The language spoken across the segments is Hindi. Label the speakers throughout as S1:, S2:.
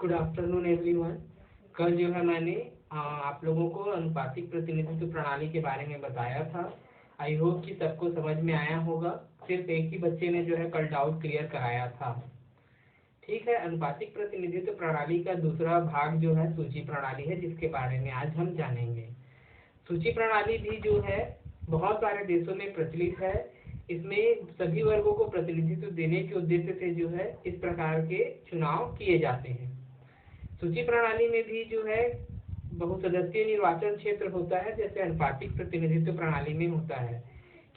S1: Good afternoon everyone. कल जो है मैंने आप लोगों को अनुपातिक प्रतिनिधित्व प्रणाली के बारे में बताया था। आई होप कि सबको समझ में आया होगा। सिर्फ एक ही बच्चे ने जो है कल डाउट क्लियर कराया था। ठीक है, अनुपातिक प्रतिनिधित्व प्रणाली का दूसरा भाग जो है सूची प्रणाली है, जिसके बारे में आज हम जानेंगे। सूची प्रणाली भी जो है बहुत सारे देशों में प्रचलित है। इसमें सभी वर्गों को प्रतिनिधित्व देने के उद्देश्य से जो है इस प्रकार के चुनाव किए जाते हैं। सूची प्रणाली में भी जो है बहुसदस्यीय निर्वाचन क्षेत्र होता है, जैसे अनुपातिक प्रतिनिधित्व प्रणाली में होता है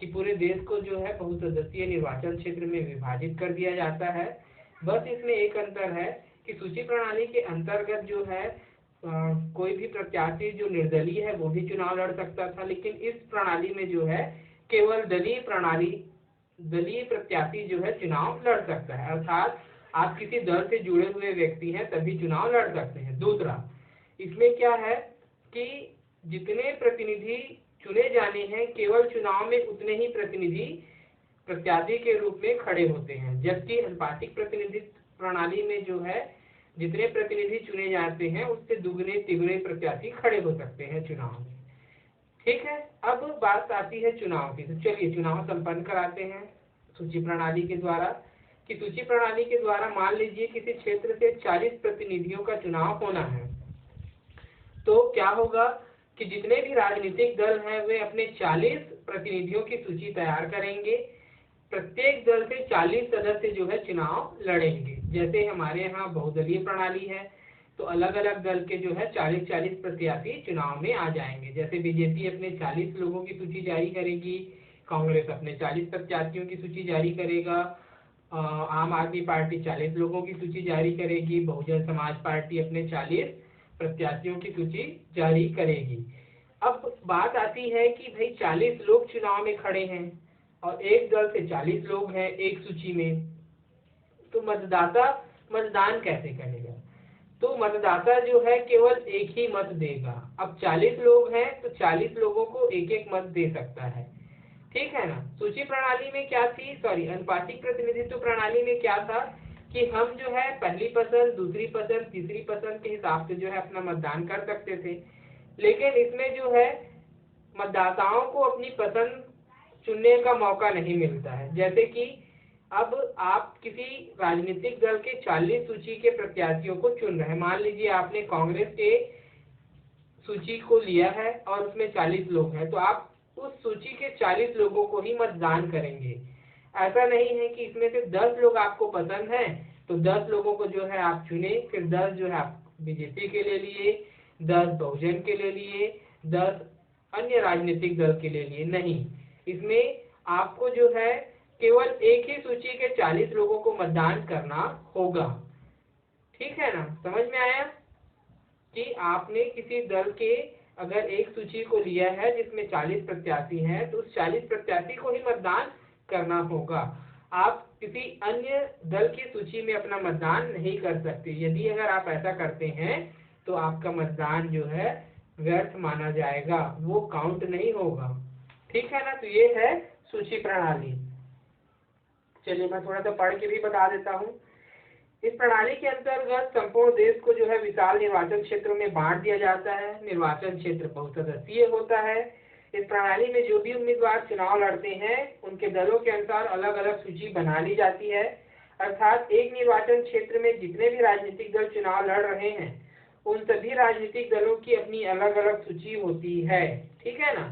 S1: कि पूरे देश को जो है बहुसदस्यीय निर्वाचन क्षेत्र में विभाजित कर दिया जाता है। बस इसमें एक अंतर है कि सूची प्रणाली के अंतर्गत जो है कोई भी प्रत्याशी जो निर्दलीय है वो भी चुनाव लड़ सकता था, लेकिन इस प्रणाली में जो है केवल दलीय प्रत्याशी जो है चुनाव लड़ सकता है, अर्थात आप किसी दल से जुड़े हुए व्यक्ति हैं तभी चुनाव लड़ सकते हैं। दूसरा, इसमें क्या है कि जितने प्रतिनिधि चुने जाने हैं केवल चुनाव में उतने ही प्रतिनिधि प्रत्याशी के रूप में खड़े होते हैं, जबकि अनुपातिक प्रतिनिधित्व प्रणाली में जो है जितने प्रतिनिधि चुने जाते हैं उससे दुगने तिगुने प्रत्याशी खड़े हो सकते हैं चुनाव में। ठीक है, अब बात आती है चुनाव की। तो चलिए चुनाव संपन्न कराते हैं सूची प्रणाली के द्वारा। कि सूची प्रणाली के द्वारा मान लीजिए किसी क्षेत्र से 40 प्रतिनिधियों का चुनाव होना है, तो क्या होगा कि जितने भी राजनीतिक दल हैं वे अपने 40 प्रतिनिधियों की सूची तैयार करेंगे। प्रत्येक दल से 40 सदस्य जो है चुनाव लड़ेंगे। जैसे हमारे यहाँ बहुदलीय प्रणाली है तो अलग अलग दल के जो है 40-40 प्रत्याशी चुनाव में आ जाएंगे। जैसे बीजेपी अपने 40 लोगों की सूची जारी करेगी, कांग्रेस अपने 40 प्रत्याशियों की सूची जारी करेगा, आम आदमी पार्टी 40 लोगों की सूची जारी करेगी, बहुजन समाज पार्टी अपने 40 प्रत्याशियों की सूची जारी करेगी। अब बात आती है कि भाई 40 लोग चुनाव में खड़े हैं और एक दल से 40 लोग हैं एक सूची में, तो मतदाता मतदान कैसे करेगा? तो मतदाता जो है केवल एक ही मत देगा। अब 40 लोग हैं तो 40 लोगों को एक एक मत दे सकता है। ठीक है ना। सूची प्रणाली में क्या थी, अनुपातिक प्रतिनिधित्व प्रणाली में क्या था कि हम जो है पहली पसंद, दूसरी पसंद, तीसरी पसंद के हिसाब से जो है अपना मतदान कर सकते थे, लेकिन इसमें जो है मतदाताओं को अपनी पसंद चुनने का मौका नहीं मिलता है। जैसे कि अब आप किसी राजनीतिक दल के 40 सूची के प्रत्याशियों को चुन रहे हैं। मान लीजिए आपने कांग्रेस के सूची को लिया है और उसमें 40 लोग हैं, तो आप उस सूची के 40 लोगों को ही मतदान करेंगे। ऐसा नहीं है कि इसमें से 10 लोग आपको पसंद हैं तो 10 लोगों को जो है आप चुने, फिर 10 जो है आप बीजेपी के ले लिए, 10 बहुजन के ले लिए, 10 अन्य राजनीतिक दल के ले लिए। नहीं, इसमें आपको जो है केवल एक ही सूची के 40 लोगों को मतदान करना होगा। ठीक है ना, समझ में आया कि आपने किसी दल के अगर एक सूची को लिया है जिसमें 40 प्रत्याशी हैं तो उस 40 प्रत्याशी को ही मतदान करना होगा। आप किसी अन्य दल की सूची में अपना मतदान नहीं कर सकते। यदि अगर आप ऐसा करते हैं तो आपका मतदान जो है व्यर्थ माना जाएगा, वो काउंट नहीं होगा। ठीक है ना, तो ये है सूची प्रणाली। चलिए मैं थोड़ा सा पढ़ के भी बता देता हूँ। इस प्रणाली के अंतर्गत संपूर्ण देश को जो है विशाल निर्वाचन क्षेत्रों में बांट दिया जाता है। निर्वाचन क्षेत्र बहुसदस्यीय होता है। इस प्रणाली में जो भी उम्मीदवार चुनाव लड़ते हैं उनके दलों के अनुसार अलग अलग सूची बना ली जाती है, अर्थात एक निर्वाचन क्षेत्र में जितने भी राजनीतिक दल चुनाव लड़ रहे हैं उन सभी राजनीतिक दलों की अपनी अलग अलग सूची होती है। ठीक है ना।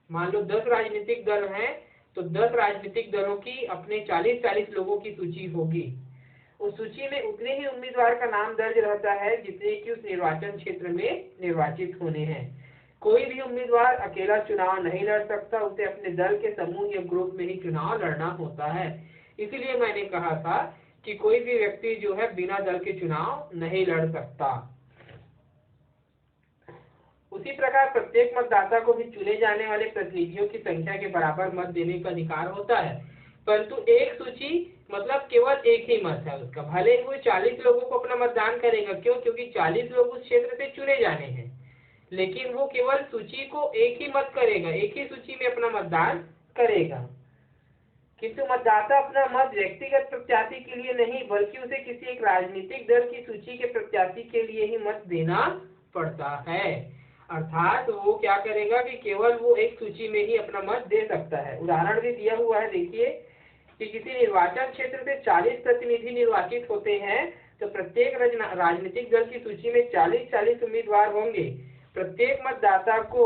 S1: मान लो 10 राजनीतिक दल हैं तो 10 राजनीतिक दलों की अपने 40-40 लोगों की सूची होगी। उस सूची में उतने ही उम्मीदवार का नाम दर्ज रहता है जितने कि उस निर्वाचन क्षेत्र में निर्वाचित होने हैं। कोई भी उम्मीदवार अकेला चुनाव नहीं लड़ सकता, उसे अपने दल के समूह या ग्रुप में ही चुनाव लड़ना होता है। इसीलिए मैंने कहा था कि कोई भी व्यक्ति जो है बिना दल के चुनाव नहीं लड़ सकता। उसी प्रकार प्रत्येक मतदाता को भी चुने जाने वाले प्रतिनिधियों की संख्या के बराबर मत देने का अधिकार होता है, परंतु एक सूची मतलब केवल एक ही मत है उसका। भले ही वो 40 लोगों को अपना मतदान करेगा, क्यों? क्योंकि 40 लोग उस क्षेत्र से चुने जाने हैं, लेकिन वो केवल सूची को एक ही मत करेगा, एक ही सूची में अपना मतदान करेगा। किंतु मतदाता अपना मत व्यक्तिगत प्रत्याशी के लिए नहीं बल्कि उसे किसी एक राजनीतिक दल की सूची के प्रत्याशी के लिए ही मत देना पड़ता है। अर्थात वो क्या करेगा कि केवल वो एक सूची में ही अपना मत दे सकता है। उदाहरण भी दिया हुआ है, देखिए कि किसी निर्वाचन क्षेत्र से 40 प्रतिनिधि निर्वाचित होते हैं तो प्रत्येक राजनीतिक दल की सूची में 40-40 उम्मीदवार होंगे। प्रत्येक मतदाता को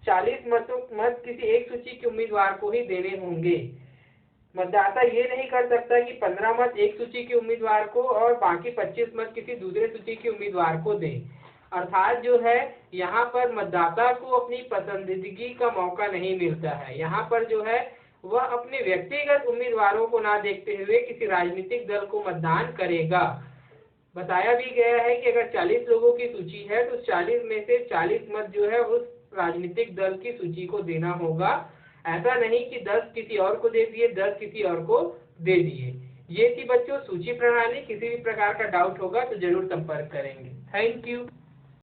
S1: 40 मत किसी एक सूची के उम्मीदवार को ही देने होंगे। मतदाता ये नहीं कर सकता कि 15 मत एक सूची के उम्मीदवार को और बाकी 25 मत किसी दूसरे सूची के उम्मीदवार को दे। अर्थात जो है यहाँ पर मतदाता को अपनी पसंदीदगी का मौका नहीं मिलता है। यहाँ पर जो है वह अपने व्यक्तिगत उम्मीदवारों को ना देखते हुए किसी राजनीतिक दल को मतदान करेगा। बताया भी गया है कि अगर 40 लोगों की सूची है तो 40 में से 40 मत जो है उस राजनीतिक दल की सूची को देना होगा। ऐसा नहीं कि 10 किसी और को दे दिए, 10 किसी और को दे दिए। ये थी बच्चों सूची प्रणाली। किसी भी प्रकार का डाउट होगा तो जरूर संपर्क करेंगे। Thank you.